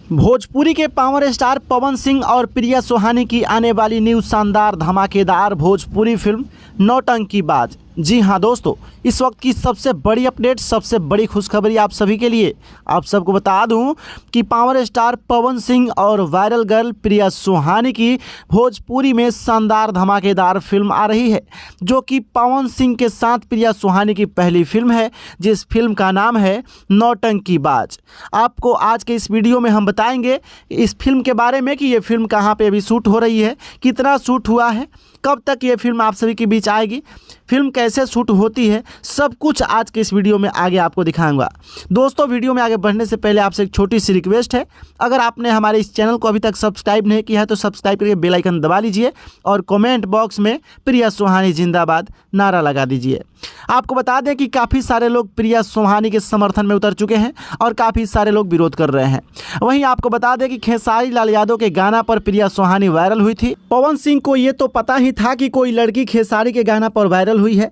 भोजपुरी के power star Pawan Singh और प्रिया सोहानी की आने वाली न्यू शानदार धमाकेदार भोजपुरी फिल्म नौटंकीबाज। जी हाँ दोस्तों, इस वक्त की सबसे बड़ी अपडेट, सबसे बड़ी खुशखबरी आप सभी के लिए। आप सबको बता दूं कि पावर स्टार पवन सिंह और वायरल गर्ल प्रिया सोहानी की भोजपुरी में शानदार धमाकेदार फिल्म आ रही है, जो कि पवन सिंह के साथ प्रिया सोहानी की पहली फिल्म है, जिस फिल्म का नाम है नौटंकीबाज। आपको आज के इस वीडियो में हम बताएंगे इस फिल्म के बारे में कि ये फिल्म कहाँ पे अभी शूट हो रही है, कितना शूट हुआ है, कब तक ये फिल्म आप सभी के बीच आएगी, फिल्म कैसे शूट होती है, सब कुछ आज के इस वीडियो में आगे आपको दिखाऊंगा। दोस्तों, वीडियो में आगे बढ़ने से पहले आपसे एक छोटी सी रिक्वेस्ट है, अगर आपने हमारे इस चैनल को अभी तक सब्सक्राइब नहीं किया है तो सब्सक्राइब करके बेल आइकन दबा लीजिए और कमेंट बॉक्स में प्रिया सोहानी जिंदाबाद नारा लगा दीजिए। आपको बता दें कि काफ़ी सारे लोग प्रिया सोहानी के समर्थन में उतर चुके हैं और काफ़ी सारे लोग विरोध कर रहे हैं। वहीं आपको बता दें कि खेसारी लाल यादव के गाना पर प्रिया सोहानी वायरल हुई थी। पवन सिंह को ये तो पता ही था कि कोई लड़की खेसारी के गाना पर वायरल हुई है,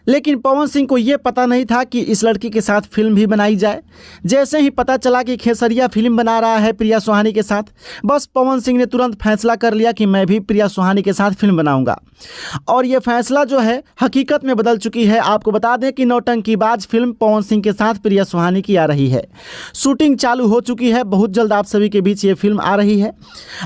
लेकिन पवन सिंह को ये पता नहीं था कि इस लड़की के साथ फिल्म भी बनाई जाए। जैसे ही पता चला कि खेसरिया फिल्म बना रहा है प्रिया सोहानी के साथ, बस पवन सिंह ने तुरंत फैसला कर लिया कि मैं भी प्रिया सोहानी के साथ फिल्म बनाऊंगा। और ये फैसला जो है हकीकत में बदल चुकी है। आपको बता दें कि नौटंकीबाज फिल्म पवन सिंह के साथ प्रिया सोहानी की आ रही है। शूटिंग चालू हो चुकी है, बहुत जल्द आप सभी के बीच ये फिल्म आ रही है।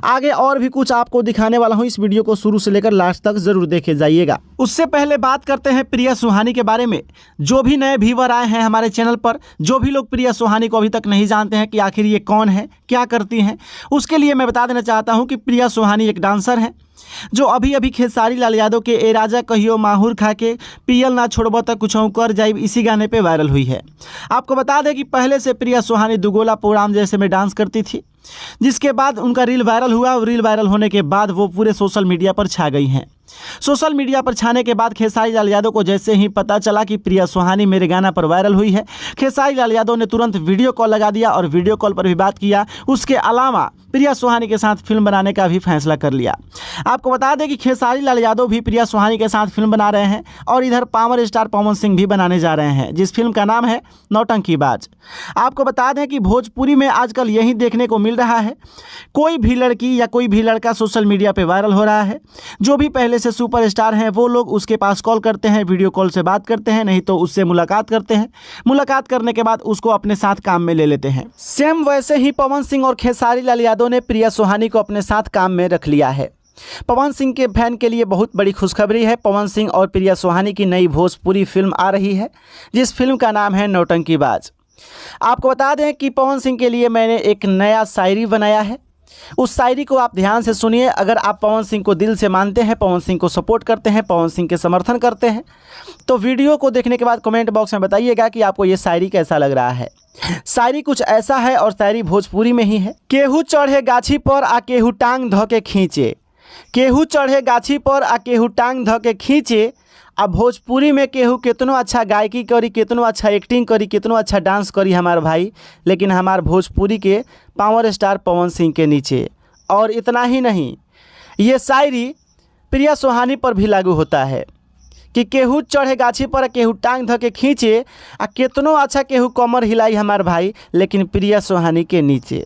आगे और भी कुछ आपको दिखाने वाला हूँ, इस वीडियो को शुरू से लेकर लास्ट तक जरूर देखे जाइएगा। उससे पहले बात करते हैं प्रिया सोहानी के बारे में। जो भी नए व्यूअर आए हैं हमारे चैनल पर, जो भी लोग प्रिया सोहानी को अभी तक नहीं जानते हैं कि आखिर ये कौन है, क्या करती हैं, उसके लिए मैं बता देना चाहता हूं कि प्रिया सोहानी एक डांसर हैं, जो अभी अभी खेसारी लाल यादव के ए राजा कहियो माहूर खा के पियल ना छोड़बो तक कुछ कर जाइब इसी गाने पे वायरल हुई है। आपको बता दें कि पहले से प्रिया सोहानी दुगोला प्रोग्राम जैसे में डांस करती थी, जिसके बाद उनका रील वायरल हुआ और रील वायरल होने के बाद वो पूरे सोशल मीडिया पर छा गई हैं। सोशल मीडिया पर छाने के बाद खेसारी लाल यादव को जैसे ही पता चला कि प्रिया सोहानी मेरे गाना पर वायरल हुई है, खेसारी लाल यादव ने तुरंत वीडियो कॉल लगा दिया और वीडियो कॉल पर भी बात किया। उसके अलावा प्रिया सोहानी के साथ फिल्म बनाने का भी फैसला कर लिया। आपको बता दें कि खेसारी लाल यादव भी प्रिया सोहानी के साथ फिल्म बना रहे हैं और इधर पावर स्टार पवन सिंह भी बनाने जा रहे हैं, जिस फिल्म का नाम है नौटंकीबाज। आपको बता दें कि भोजपुरी में आजकल यही देखने को मिल रहा है, कोई भी लड़की या कोई भी लड़का सोशल मीडिया पर वायरल हो रहा है, जो भी पहले से सुपरस्टार हैं वो लोग उसके पास कॉल करते हैं, वीडियो कॉल से बात करते हैं, नहीं तो उससे मुलाकात करते हैं। मुलाकात करने के बाद उसको अपने साथ काम में ले लेते हैं। सेम वैसे ही पवन सिंह और खेसारी लाल यादव ने प्रिया सोहानी को अपने साथ काम में रख लिया है। पवन सिंह के फैन के लिए बहुत बड़ी खुशखबरी है। पवन सिंह और प्रिया सोहानी की नई भोजपुरी फिल्म आ रही है, जिस फिल्म का नाम है नौटंकीबाज। आपको बता दें कि पवन सिंह के लिए मैंने एक नया शायरी बनाया है, उस शायरी को आप ध्यान से सुनिए। अगर आप पवन सिंह को दिल से मानते हैं, पवन सिंह को सपोर्ट करते हैं, पवन सिंह के समर्थन करते हैं, तो वीडियो को देखने के बाद कमेंट बॉक्स में बताइएगा कि आपको ये शायरी कैसा लग रहा है। शायरी कुछ ऐसा है और शायरी भोजपुरी में ही है। केहू चढ़े गाछी पर आ केहू टांग ध के खींचे, केहू चढ़े गाछी पर आ केहू टांग ध के खींचे। अब भोजपुरी में केहू कितनो अच्छा गायकी करी, कितनो अच्छा एक्टिंग करी, कितनो अच्छा डांस करी हमार भाई, लेकिन हमार भोजपुरी के पावर स्टार पवन सिंह के नीचे। और इतना ही नहीं, ये शायरी प्रिया सोहानी पर भी लागू होता है कि केहू चढ़े गाछी पर केहू टांग ध के खींचे, आ कितनो अच्छा केहू कमर हिलाई हमार भाई, लेकिन प्रिया सोहानी के नीचे।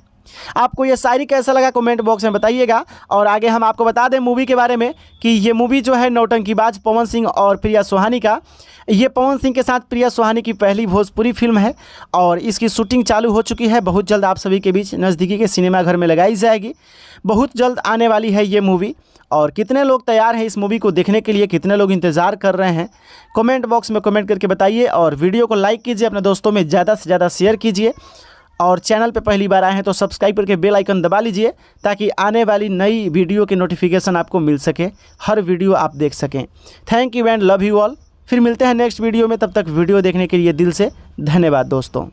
आपको ये शायरी कैसा लगा कमेंट बॉक्स में बताइएगा। और आगे हम आपको बता दें मूवी के बारे में कि ये मूवी जो है नौटंकीबाज पवन सिंह और प्रिया सोहानी का, ये पवन सिंह के साथ प्रिया सोहानी की पहली भोजपुरी फिल्म है और इसकी शूटिंग चालू हो चुकी है। बहुत जल्द आप सभी के बीच नज़दीकी के सिनेमाघर में लगाई जाएगी। बहुत जल्द आने वाली है ये मूवी। और कितने लोग तैयार हैं इस मूवी को देखने के लिए, कितने लोग इंतज़ार कर रहे हैं, कमेंट बॉक्स में कमेंट करके बताइए। और वीडियो को लाइक कीजिए, अपने दोस्तों में ज़्यादा से ज़्यादा शेयर कीजिए। और चैनल पे पहली बार आए हैं तो सब्सक्राइब करके बेल आइकन दबा लीजिए, ताकि आने वाली नई वीडियो की नोटिफिकेशन आपको मिल सके, हर वीडियो आप देख सकें। Thank you and love you all. फिर मिलते हैं नेक्स्ट वीडियो में, तब तक वीडियो देखने के लिए दिल से धन्यवाद दोस्तों।